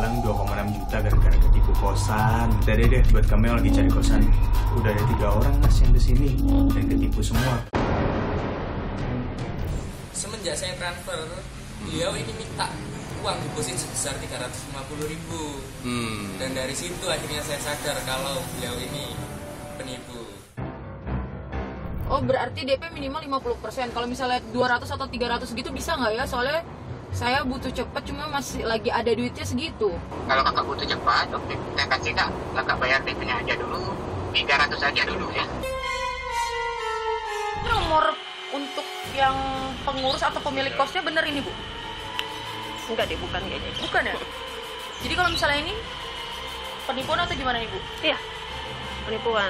hilang 2,6 juta gara-gara ketipu kosan. Udah deh buat kamu yang lagi cari kosan. Udah ada 3 orang mas yang kesini dan ketipu semua. Semenjak saya transfer, beliau ini minta uang deposit sebesar 350.000. Dan dari situ akhirnya saya sadar kalau beliau ini penipu. Oh, berarti DP minimal 50%. Kalau misalnya 200 atau 300 gitu bisa nggak ya? Soalnya saya butuh cepat, cuma masih lagi ada duitnya segitu. Kalau kakak butuh cepat, oke, saya kasih kakak bayar DP-nya aja dulu, 300 aja dulu ya. Nomor untuk yang pengurus atau pemilik kosnya bener ini, Bu? Enggak deh, bukan kayaknya. Bukan ya? Jadi kalau misalnya ini penipuan atau gimana, Ibu? Iya, penipuan.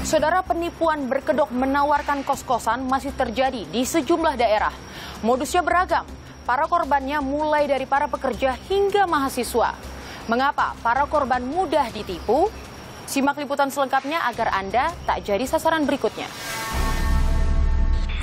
Saudara, penipuan berkedok menawarkan kos-kosan masih terjadi di sejumlah daerah. Modusnya beragam. Para korbannya mulai dari para pekerja hingga mahasiswa. Mengapa para korban mudah ditipu? Simak liputan selengkapnya agar Anda tak jadi sasaran berikutnya.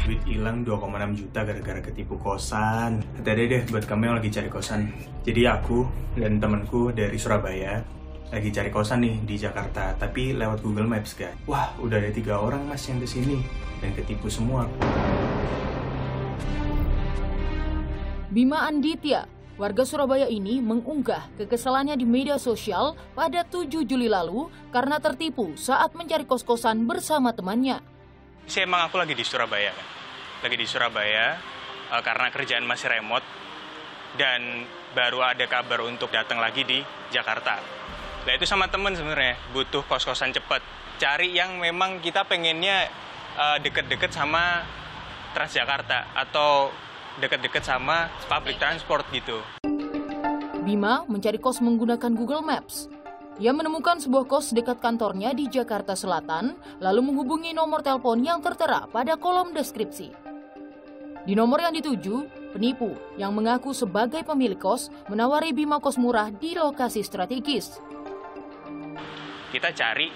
Duit hilang 2,6 juta gara-gara ketipu kosan. Udah deh buat kamu yang lagi cari kosan. Jadi aku dan temanku dari Surabaya lagi cari kosan nih di Jakarta, tapi lewat Google Maps guys. Wah, udah ada 3 orang mas yang kesini dan ketipu semua. Bima Anditya, warga Surabaya ini mengunggah kekesalannya di media sosial pada 7 Juli lalu karena tertipu saat mencari kos-kosan bersama temannya. Emang aku lagi di Surabaya kan? Lagi di Surabaya karena kerjaan masih remote dan baru ada kabar untuk datang lagi di Jakarta. Nah itu sama temen sebenarnya, butuh kos-kosan cepet. Cari yang memang kita pengennya deket-deket sama Transjakarta atau deket-deket sama public transport gitu. Bima mencari kos menggunakan Google Maps. Ia menemukan sebuah kos dekat kantornya di Jakarta Selatan, lalu menghubungi nomor telepon yang tertera pada kolom deskripsi. Di nomor yang dituju, penipu yang mengaku sebagai pemilik kos menawari Bima kos murah di lokasi strategis. Kita cari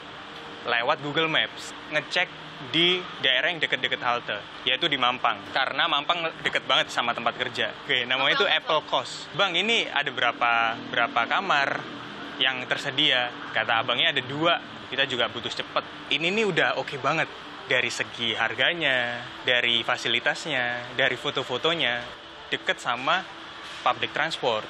lewat Google Maps, ngecek di daerah yang deket-deket halte, yaitu di Mampang. Karena Mampang deket banget sama tempat kerja. Oke, namanya itu Apple Kos. Bang, ini ada berapa kamar yang tersedia? Kata abangnya ada 2, kita juga butuh cepet. Ini nih udah oke banget. Dari segi harganya, dari fasilitasnya, dari foto-fotonya, deket sama public transport.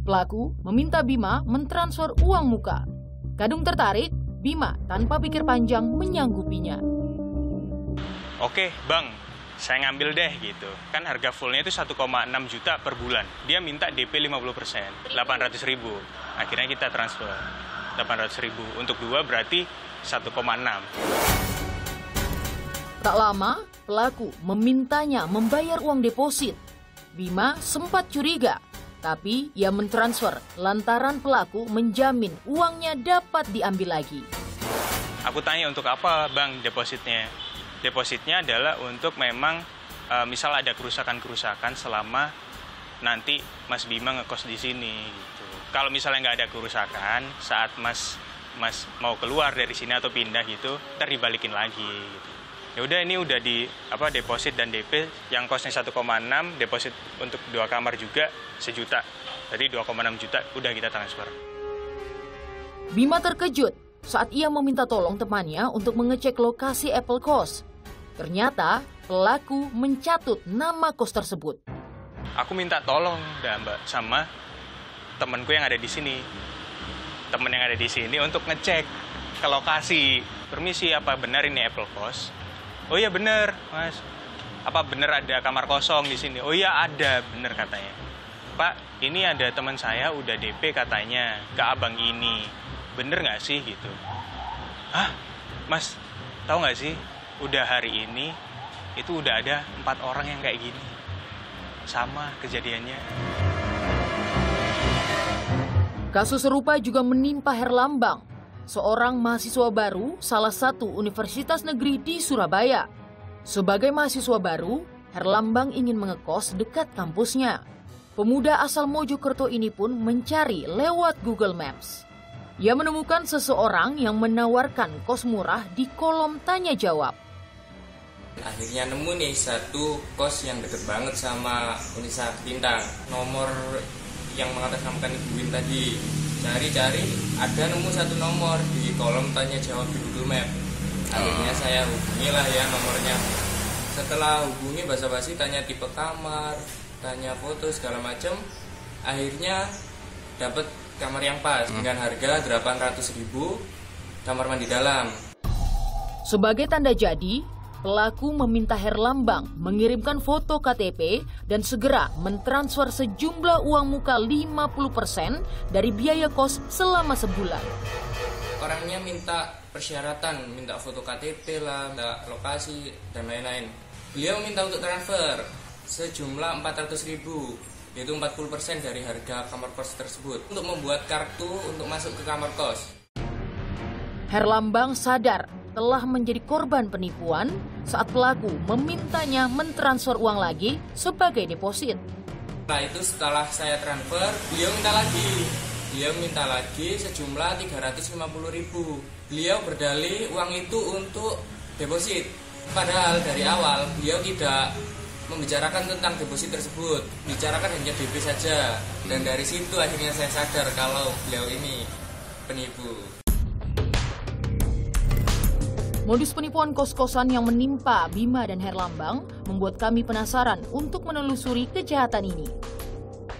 Pelaku meminta Bima mentransfer uang muka. Kadung tertarik, Bima tanpa pikir panjang menyanggupinya. Oke, Bang, saya ngambil deh gitu. Kan harga fullnya itu 1,6 juta per bulan. Dia minta DP 50%, 800.000. Akhirnya kita transfer 800.000. Untuk 2 berarti 1,6. Tak lama, pelaku memintanya membayar uang deposit. Bima sempat curiga, tapi ia mentransfer lantaran pelaku menjamin uangnya dapat diambil lagi. Aku tanya untuk apa bang depositnya? Depositnya adalah untuk memang misal ada kerusakan-kerusakan selama nanti Mas Bima ngekos di sini. Gitu. Kalau misalnya nggak ada kerusakan saat Mas mau keluar dari sini atau pindah gitu, ntar dibalikin lagi. Gitu. Ya udah ini udah di deposit dan DP yang kosnya 1,6, deposit untuk 2 kamar juga 1 juta. Jadi 2,6 juta udah kita transfer. Bima terkejut saat ia meminta tolong temannya untuk mengecek lokasi Apple Kos. Ternyata pelaku mencatut nama kos tersebut. Aku minta tolong dah Mbak sama temanku yang ada di sini. Temen yang ada di sini untuk ngecek ke lokasi. Permisi, apa benar ini Apple Kos? Oh iya bener, Mas. Apa bener ada kamar kosong di sini? Oh iya ada, bener katanya. Pak, ini ada teman saya udah DP katanya ke abang ini. Bener nggak sih gitu? Hah, Mas, tahu nggak sih? Udah hari ini itu udah ada 4 orang yang kayak gini. sama kejadiannya. Kasus serupa juga menimpa Herlambang, seorang mahasiswa baru salah satu universitas negeri di Surabaya. Sebagai mahasiswa baru, Herlambang ingin mengekos dekat kampusnya. Pemuda asal Mojokerto ini pun mencari lewat Google Maps. Ia menemukan seseorang yang menawarkan kos murah di kolom tanya jawab. Akhirnya nemu nih satu kos yang deket banget sama Universitas Bintang. Nomor yang mengatasnamakan Ibu Win tadi. Cari-cari ada nemu satu nomor di kolom tanya jawab di Google Map. Akhirnya saya hubungilah ya nomornya. Setelah hubungi basa-basi tanya tipe kamar, tanya foto segala macam, akhirnya dapat kamar yang pas dengan harga 800.000, kamar mandi dalam. Sebagai tanda jadi, pelaku meminta Herlambang mengirimkan foto KTP dan segera mentransfer sejumlah uang muka 50% dari biaya kos selama sebulan. Orangnya minta persyaratan, minta foto KTP lah, minta lokasi, dan lain-lain. Beliau minta untuk transfer sejumlah 400.000, yaitu 40% dari harga kamar kos tersebut, untuk membuat kartu untuk masuk ke kamar kos. Herlambang sadar telah menjadi korban penipuan saat pelaku memintanya mentransfer uang lagi sebagai deposit. Nah itu setelah saya transfer, beliau minta lagi sejumlah 350.000. Beliau berdalih uang itu untuk deposit. Padahal dari awal beliau tidak membicarakan tentang deposit tersebut, bicarakan hanya DP saja. Dan dari situ akhirnya saya sadar kalau beliau ini penipu. Modus penipuan kos-kosan yang menimpa Bima dan Herlambang membuat kami penasaran untuk menelusuri kejahatan ini.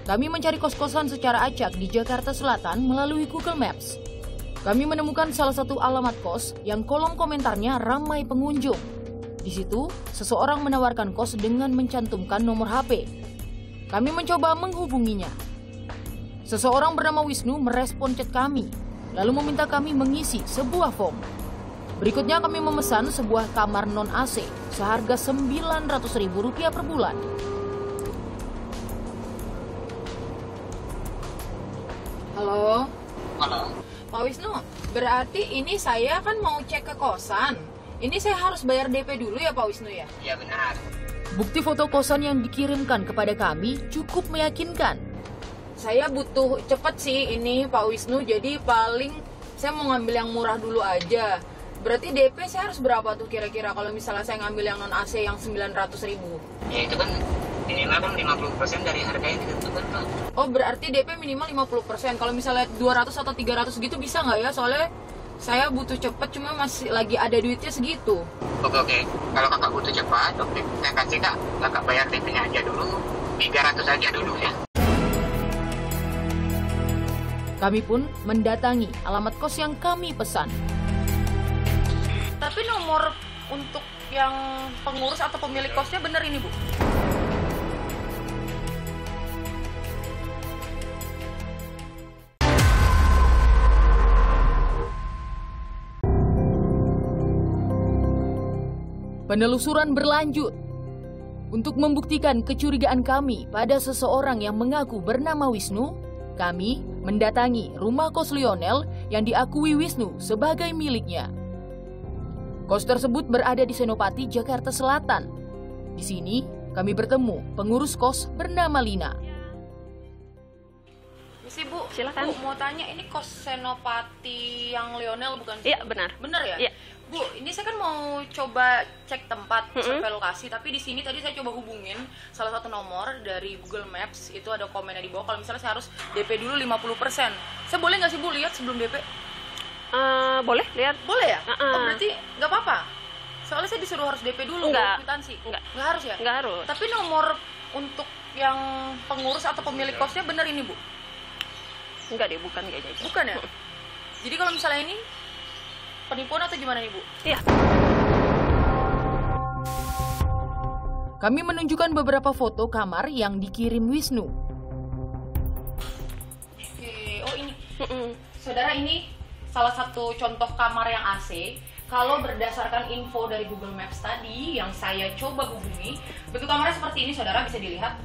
Kami mencari kos-kosan secara acak di Jakarta Selatan melalui Google Maps. Kami menemukan salah satu alamat kos yang kolom komentarnya ramai pengunjung. Di situ, seseorang menawarkan kos dengan mencantumkan nomor HP. Kami mencoba menghubunginya. Seseorang bernama Wisnu merespon chat kami, lalu meminta kami mengisi sebuah form. Berikutnya kami memesan sebuah kamar non-AC seharga Rp900.000 per bulan. Halo, Halo. Pak Wisnu. Berarti ini saya kan mau cek ke kosan. Ini saya harus bayar DP dulu ya Pak Wisnu ya? Iya benar. Bukti foto kosan yang dikirimkan kepada kami cukup meyakinkan. Saya butuh cepet sih ini Pak Wisnu. Jadi paling saya mau ngambil yang murah dulu aja. Berarti DP saya harus berapa tuh kira-kira kalau misalnya saya ngambil yang non-AC yang 900.000? Ya itu kan minimal kan 50% dari harga yang ditentukan tuh. Oh berarti DP minimal 50%. Kalau misalnya 200 atau 300 gitu bisa nggak ya? Soalnya saya butuh cepet cuma masih lagi ada duitnya segitu. Oke. Kalau kakak butuh cepat, oke. Saya kasih kakak bayar DP-nya aja dulu. 300 aja dulu ya. Kami pun mendatangi alamat kos yang kami pesan. Tapi nomor untuk yang pengurus atau pemilik kosnya bener ini Bu? Penelusuran berlanjut. Untuk membuktikan kecurigaan kami pada seseorang yang mengaku bernama Wisnu, kami mendatangi rumah kos Lionel yang diakui Wisnu sebagai miliknya. Kos tersebut berada di Senopati, Jakarta Selatan. Di sini, kami bertemu pengurus kos bernama Lina. Misi Bu, Silakan. Bu mau tanya ini kos Senopati yang Lionel bukan? Iya, benar. Bener ya? Iya. Bu, ini saya kan mau coba cek tempat, survei lokasi, tapi di sini tadi saya coba hubungin salah satu nomor dari Google Maps, itu ada komennya di bawah kalau misalnya saya harus DP dulu 50%. Saya boleh nggak sih Bu lihat sebelum DP? Boleh lihat. Boleh ya? Oh, berarti nggak apa-apa? Soalnya saya disuruh harus DP dulu, Enggak. kwitansi. Enggak. Nggak harus ya? Nggak harus. Tapi nomor untuk yang pengurus atau pemilik kosnya bener ini Bu? Enggak deh, bukan kayaknya itu. Bukan ya? Jadi kalau misalnya ini penipuan atau gimana nih Bu? Iya. Kami menunjukkan beberapa foto kamar yang dikirim Wisnu. Oke, oh ini. Saudara, ini salah satu contoh kamar yang AC. Kalau berdasarkan info dari Google Maps tadi yang saya coba hubungi, bentuk kamarnya seperti ini, saudara bisa dilihat.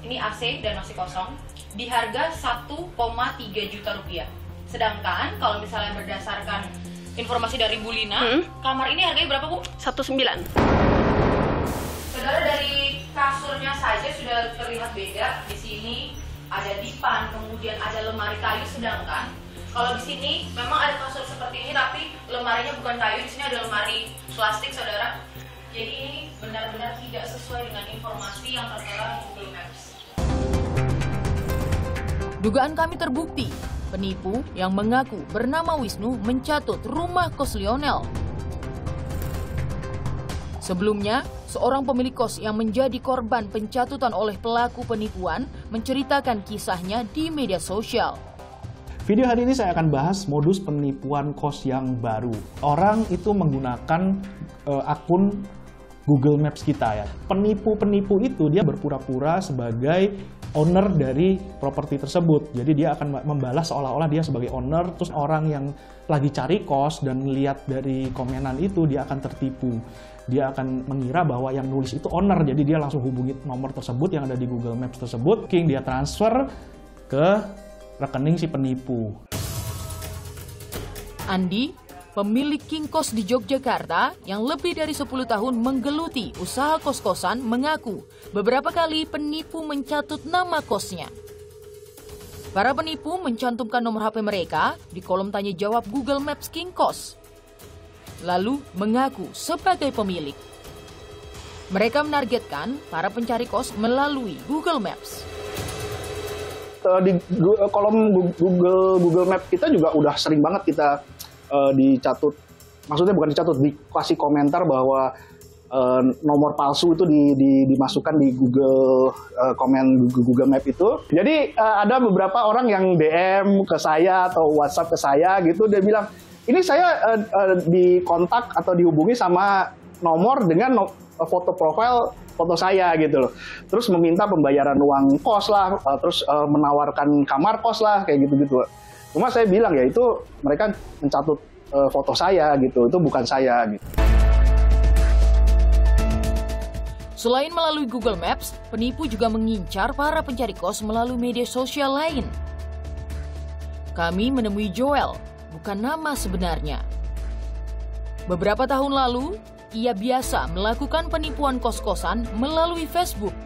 ini AC dan masih kosong, di harga 1,3 juta rupiah. Sedangkan kalau misalnya berdasarkan informasi dari Bu Lina, kamar ini harganya berapa, Bu? 1,9. Saudara, dari kasurnya saja sudah terlihat beda. Di sini ada dipan, kemudian ada lemari kayu, sedangkan kalau di sini memang ada kasur seperti ini tapi lemarinya bukan kayu, di sini ada lemari plastik, saudara. Jadi ini benar-benar tidak sesuai dengan informasi yang tertera di Google Maps. Dugaan kami terbukti. Penipu yang mengaku bernama Wisnu mencatut rumah kos Lionel. Sebelumnya, seorang pemilik kos yang menjadi korban pencatutan oleh pelaku penipuan menceritakan kisahnya di media sosial. Video hari ini saya akan bahas modus penipuan kos yang baru. Orang itu menggunakan akun Google Maps kita ya. Penipu-penipu itu dia berpura-pura sebagai owner dari properti tersebut. Jadi dia akan membalas seolah-olah dia sebagai owner, terus orang yang lagi cari kos dan lihat dari komenan itu dia akan tertipu. Dia akan mengira bahwa yang nulis itu owner, jadi dia langsung hubungi nomor tersebut yang ada di Google Maps tersebut, dia transfer ke rekening si penipu. Andi, pemilik King Kos di Yogyakarta yang lebih dari 10 tahun menggeluti usaha kos-kosan, mengaku beberapa kali penipu mencatut nama kosnya. Para penipu mencantumkan nomor HP mereka di kolom tanya jawab Google Maps King Kos, lalu mengaku sebagai pemilik. Mereka menargetkan para pencari kos melalui Google Maps. Di kolom Google Map kita juga udah sering banget kita dicatut, maksudnya bukan dicatut, dikasih komentar bahwa nomor palsu itu dimasukkan di Google Map itu. Jadi ada beberapa orang yang DM ke saya atau WhatsApp ke saya gitu, dia bilang, ini saya dikontak atau dihubungi sama nomor dengan foto profil foto saya gitu loh. Terus meminta pembayaran uang kos lah, terus menawarkan kamar kos lah, kayak gitu-gitu. Cuma saya bilang ya itu mereka mencatut foto saya gitu, itu bukan saya gitu. Selain melalui Google Maps, penipu juga mengincar para pencari kos melalui media sosial lain. Kami menemui Joel, bukan nama sebenarnya. Beberapa tahun lalu, ia biasa melakukan penipuan kos-kosan melalui Facebook.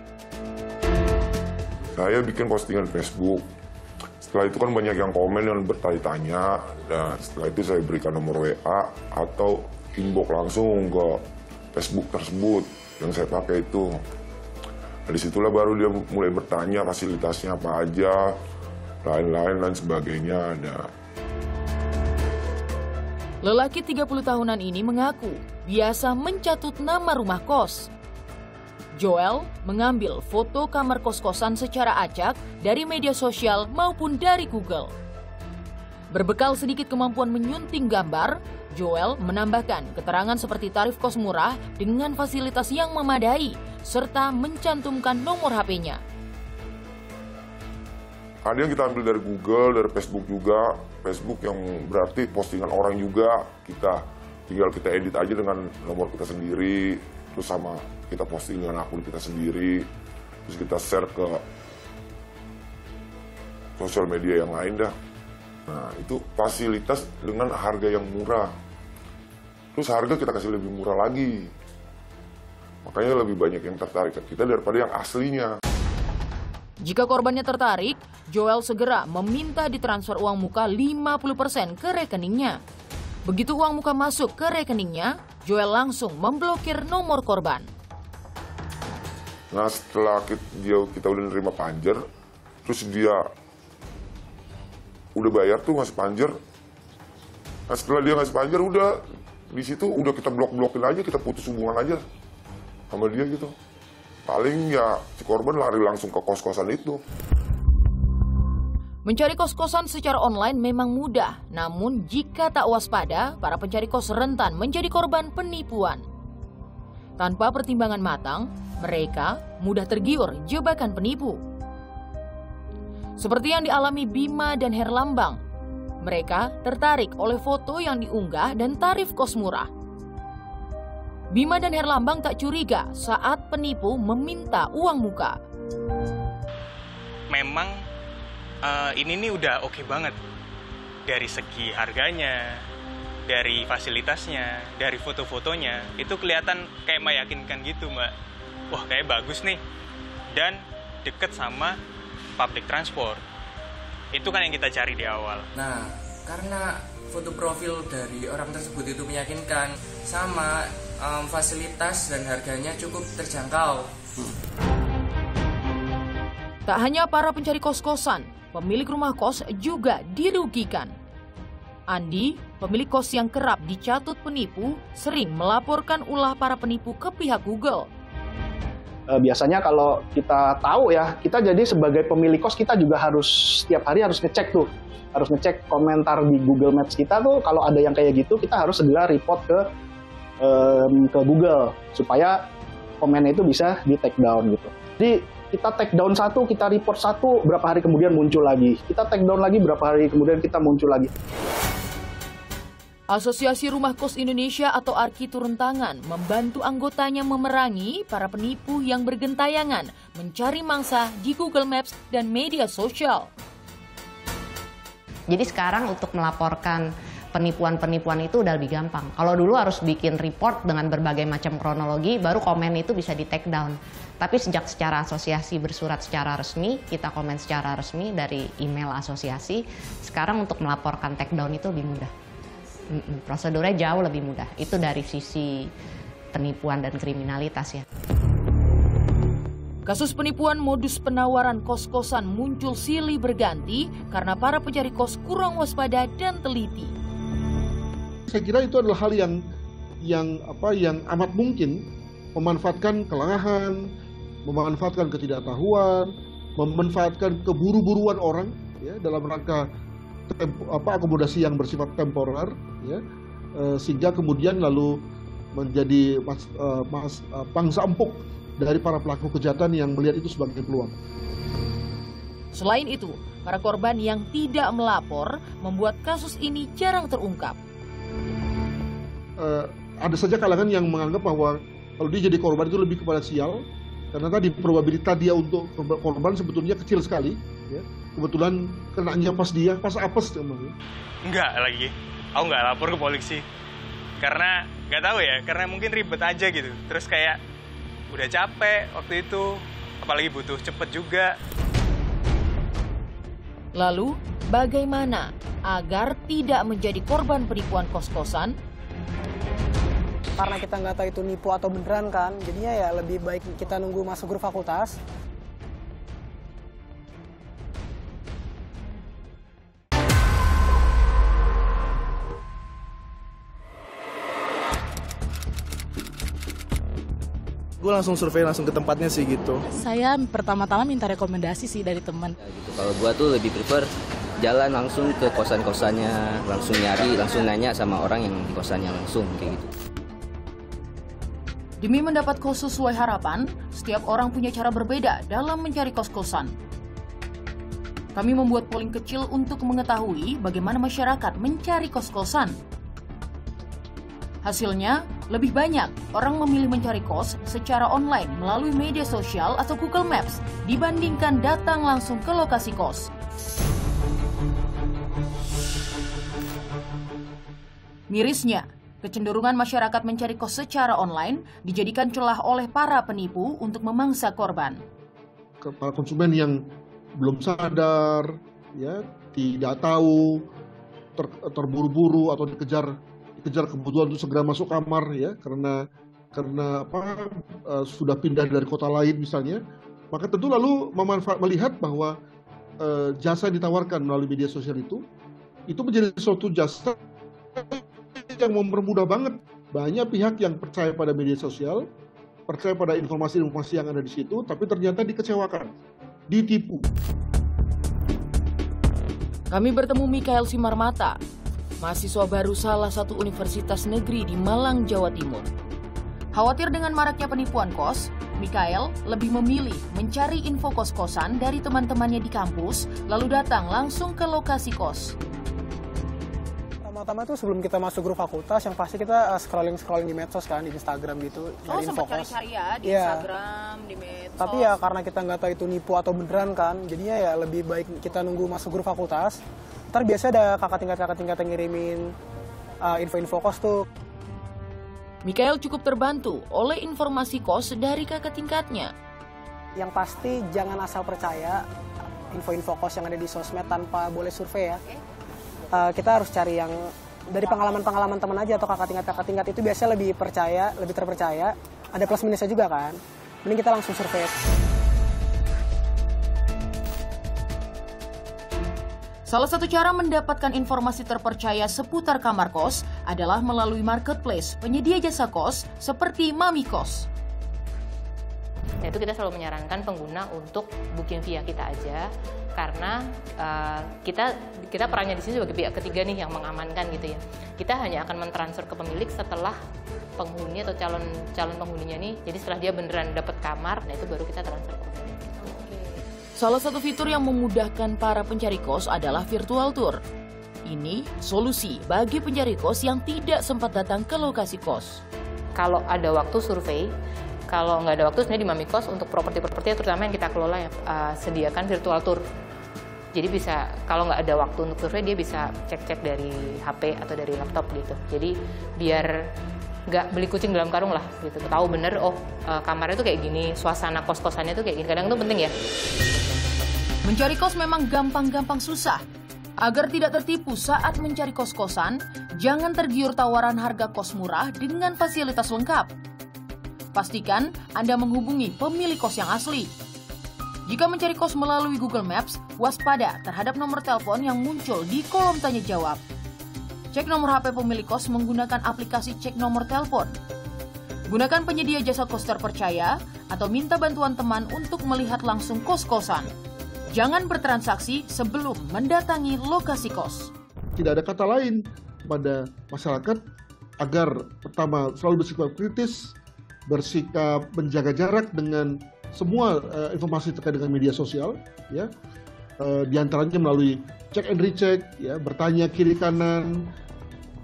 Saya bikin postingan Facebook. Setelah itu kan banyak yang komen dan bertanya-tanya. Dan setelah itu saya berikan nomor WA atau inbox langsung ke Facebook tersebut yang saya pakai itu. Nah, disitulah baru dia mulai bertanya fasilitasnya apa aja, lain-lain dan sebagainya ada. Lelaki 30 tahunan ini mengaku biasa mencatut nama rumah kos. Joel mengambil foto kamar kos-kosan secara acak dari media sosial maupun dari Google. Berbekal sedikit kemampuan menyunting gambar, Joel menambahkan keterangan seperti tarif kos murah dengan fasilitas yang memadai, serta mencantumkan nomor HP-nya. Ada yang kita ambil dari Google, dari Facebook juga. Facebook yang berarti postingan orang juga, tinggal kita edit aja dengan nomor kita sendiri, terus sama kita posting dengan akun kita sendiri, terus kita share ke sosial media yang lain dah. Nah, itu fasilitas dengan harga yang murah. Terus harga kita kasih lebih murah lagi. Makanya lebih banyak yang tertarik ke kita daripada yang aslinya. Jika korbannya tertarik, Joel segera meminta ditransfer uang muka 50% ke rekeningnya. Begitu uang muka masuk ke rekeningnya, Joel langsung memblokir nomor korban. Nah, setelah kita udah nerima panjer, terus dia udah bayar tuh ngasih panjer. Nah, setelah dia ngasih panjer, udah di situ udah kita blok-blokin aja, kita putus hubungan aja sama dia gitu. Paling ya si korban lari langsung ke kos-kosan itu. Mencari kos-kosan secara online memang mudah, namun jika tak waspada, para pencari kos rentan menjadi korban penipuan. Tanpa pertimbangan matang, mereka mudah tergiur jebakan penipu. Seperti yang dialami Bima dan Herlambang, mereka tertarik oleh foto yang diunggah dan tarif kos murah. Bima dan Herlambang tak curiga saat penipu meminta uang muka. memang ini nih udah oke banget dari segi harganya, dari fasilitasnya, dari foto-fotonya, itu kelihatan kayak meyakinkan gitu, Mbak. Wah, kayak bagus nih. Dan deket sama public transport. Itu kan yang kita cari di awal. Nah, karena foto profil dari orang tersebut itu meyakinkan, sama fasilitas dan harganya cukup terjangkau. Tak hanya para pencari kos-kosan, pemilik rumah kos juga dirugikan. Andi, pemilik kos yang kerap dicatut penipu, sering melaporkan ulah para penipu ke pihak Google. Biasanya kalau kita tahu ya, kita jadi sebagai pemilik kos kita juga harus setiap hari harus ngecek tuh. Harus ngecek komentar di Google Maps kita tuh, kalau ada yang kayak gitu kita harus segera report ke Google supaya komennya itu bisa di take down gitu. Jadi kita take down satu, kita report satu, berapa hari kemudian muncul lagi. Kita take down lagi, berapa hari kemudian kita muncul lagi. Asosiasi Rumah Kos Indonesia atau ARKI turun tangan membantu anggotanya memerangi para penipu yang bergentayangan mencari mangsa di Google Maps dan media sosial. Jadi sekarang untuk melaporkan penipuan-penipuan itu udah lebih gampang. Kalau dulu harus bikin report dengan berbagai macam kronologi, baru komen itu bisa di take down. Tapi sejak secara asosiasi bersurat secara resmi, kita komen secara resmi dari email asosiasi, sekarang untuk melaporkan take down itu lebih mudah. Prosedurnya jauh lebih mudah. Itu dari sisi penipuan dan kriminalitas ya. Kasus penipuan modus penawaran kos-kosan muncul silih berganti karena para pencari kos kurang waspada dan teliti. Saya kira itu adalah hal yang amat mungkin memanfaatkan kelelahan, memanfaatkan ketidaktahuan, memanfaatkan keburu-buruan orang ya dalam rangka akomodasi yang bersifat temporer ya, sehingga kemudian lalu menjadi pangsa empuk dari para pelaku kejahatan yang melihat itu sebagai peluang. Selain itu, para korban yang tidak melapor membuat kasus ini jarang terungkap. Ada saja kalangan yang menganggap bahwa kalau dia jadi korban itu lebih kepada sial, karena tadi probabilitas dia untuk korban sebetulnya kecil sekali ya. Kebetulan kenanya pas apes namanya. Enggak lagi, aku nggak lapor ke polisi. Karena nggak tahu ya, karena mungkin ribet aja gitu. Terus kayak udah capek waktu itu, apalagi butuh cepet juga. Lalu, bagaimana agar tidak menjadi korban penipuan kos-kosan? Karena kita nggak tahu itu nipu atau beneran kan, jadinya ya lebih baik kita nunggu masuk grup fakultas. Gue langsung survei langsung ke tempatnya sih gitu. Saya pertama-tama minta rekomendasi sih dari teman. Gitu. Kalau gue tuh lebih prefer jalan langsung ke kosan-kosannya, langsung nyari, langsung nanya sama orang yang di kosannya langsung kayak gitu. Demi mendapat kos sesuai harapan, setiap orang punya cara berbeda dalam mencari kos-kosan. Kami membuat polling kecil untuk mengetahui bagaimana masyarakat mencari kos-kosan. Hasilnya, lebih banyak orang memilih mencari kos secara online melalui media sosial atau Google Maps dibandingkan datang langsung ke lokasi kos. Mirisnya, kecenderungan masyarakat mencari kos secara online dijadikan celah oleh para penipu untuk memangsa korban. Para konsumen yang belum sadar, ya, tidak tahu, terburu-buru atau dikejar kebutuhan untuk segera masuk kamar ya, karena sudah pindah dari kota lain misalnya, maka tentu lalu melihat bahwa jasa yang ditawarkan melalui media sosial itu menjadi suatu jasa yang mempermudah banget. Banyak pihak yang percaya pada media sosial, percaya pada informasi-informasi yang ada di situ, tapi ternyata dikecewakan, ditipu. Kami bertemu Mikael Simarmata, mahasiswa baru salah satu universitas negeri di Malang, Jawa Timur. Khawatir dengan maraknya penipuan kos, Mikael lebih memilih mencari info kos-kosan dari teman-temannya di kampus, lalu datang langsung ke lokasi kos. Pertama-tama itu sebelum kita masuk grup fakultas, yang pasti kita scrolling di medsos kan, di Instagram gitu, Oh, nyari sempat info kos. cari-cari ya di Iya. Instagram, di medsos. Tapi ya karena kita nggak tahu itu nipu atau beneran kan, jadinya ya lebih baik kita nunggu masuk grup fakultas. Ntar biasa ada kakak tingkat yang ngirimin info-info kos tuh. Mikael cukup terbantu oleh informasi kos dari kakak tingkatnya. Yang pasti jangan asal percaya info-info kos yang ada di sosmed tanpa boleh survei ya. Kita harus cari yang dari pengalaman-pengalaman teman aja atau kakak tingkat itu biasanya lebih terpercaya. Ada plus minusnya juga kan. Mending kita langsung survei. Salah satu cara mendapatkan informasi terpercaya seputar kamar kos adalah melalui marketplace penyedia jasa kos seperti Mami Kos. Nah, itu kita selalu menyarankan pengguna untuk booking via kita aja, karena kita perannya di sini sebagai pihak ketiga nih yang mengamankan gitu ya. Kita hanya akan mentransfer ke pemilik setelah penghuni atau calon penghuninya nih. Jadi setelah dia beneran dapat kamar, nah itu baru kita transfer ke pemilik. Salah satu fitur yang memudahkan para pencari kos adalah virtual tour. Ini solusi bagi pencari kos yang tidak sempat datang ke lokasi kos. Kalau ada waktu survei, kalau nggak ada waktu sebenarnya di Mami Kos untuk properti-properti terutama yang kita kelola ya, sediakan virtual tour. Jadi bisa, kalau nggak ada waktu untuk survei, dia bisa cek-cek dari HP atau dari laptop gitu. Jadi biar nggak beli kucing dalam karung lah gitu. Tahu bener, kamarnya tuh kayak gini, suasana kos-kosannya tuh kayak gini. Kadang itu penting ya. Mencari kos memang gampang-gampang susah. Agar tidak tertipu saat mencari kos-kosan, jangan tergiur tawaran harga kos murah dengan fasilitas lengkap. Pastikan Anda menghubungi pemilik kos yang asli. Jika mencari kos melalui Google Maps, waspada terhadap nomor telepon yang muncul di kolom tanya jawab. Cek nomor HP pemilik kos menggunakan aplikasi cek nomor telepon. Gunakan penyedia jasa kos terpercaya atau minta bantuan teman untuk melihat langsung kos-kosan. Jangan bertransaksi sebelum mendatangi lokasi kos. Tidak ada kata lain pada masyarakat agar pertama selalu bersikap kritis, bersikap menjaga jarak dengan semua informasi terkait dengan media sosial, ya. Di antaranya melalui check and recheck, ya, bertanya kiri kanan.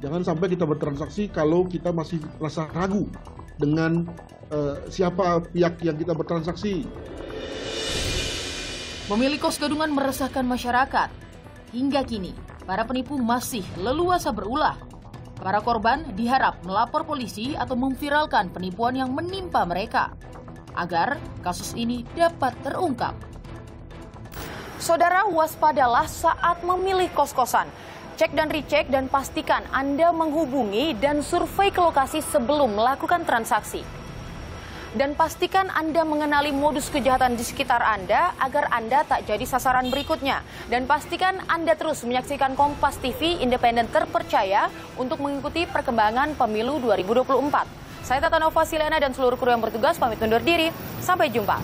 Jangan sampai kita bertransaksi kalau kita masih merasa ragu dengan siapa pihak yang kita bertransaksi. Pemilik kos gadungan meresahkan masyarakat. Hingga kini, para penipu masih leluasa berulah. Para korban diharap melapor polisi atau memviralkan penipuan yang menimpa mereka, agar kasus ini dapat terungkap. Saudara, waspadalah saat memilih kos-kosan. Cek dan recheck dan pastikan Anda menghubungi dan survei ke lokasi sebelum melakukan transaksi. Dan pastikan Anda mengenali modus kejahatan di sekitar Anda agar Anda tak jadi sasaran berikutnya. Dan pastikan Anda terus menyaksikan Kompas TV independen terpercaya untuk mengikuti perkembangan pemilu 2024. Saya Tata Nova Silena dan seluruh kru yang bertugas pamit undur diri. Sampai jumpa.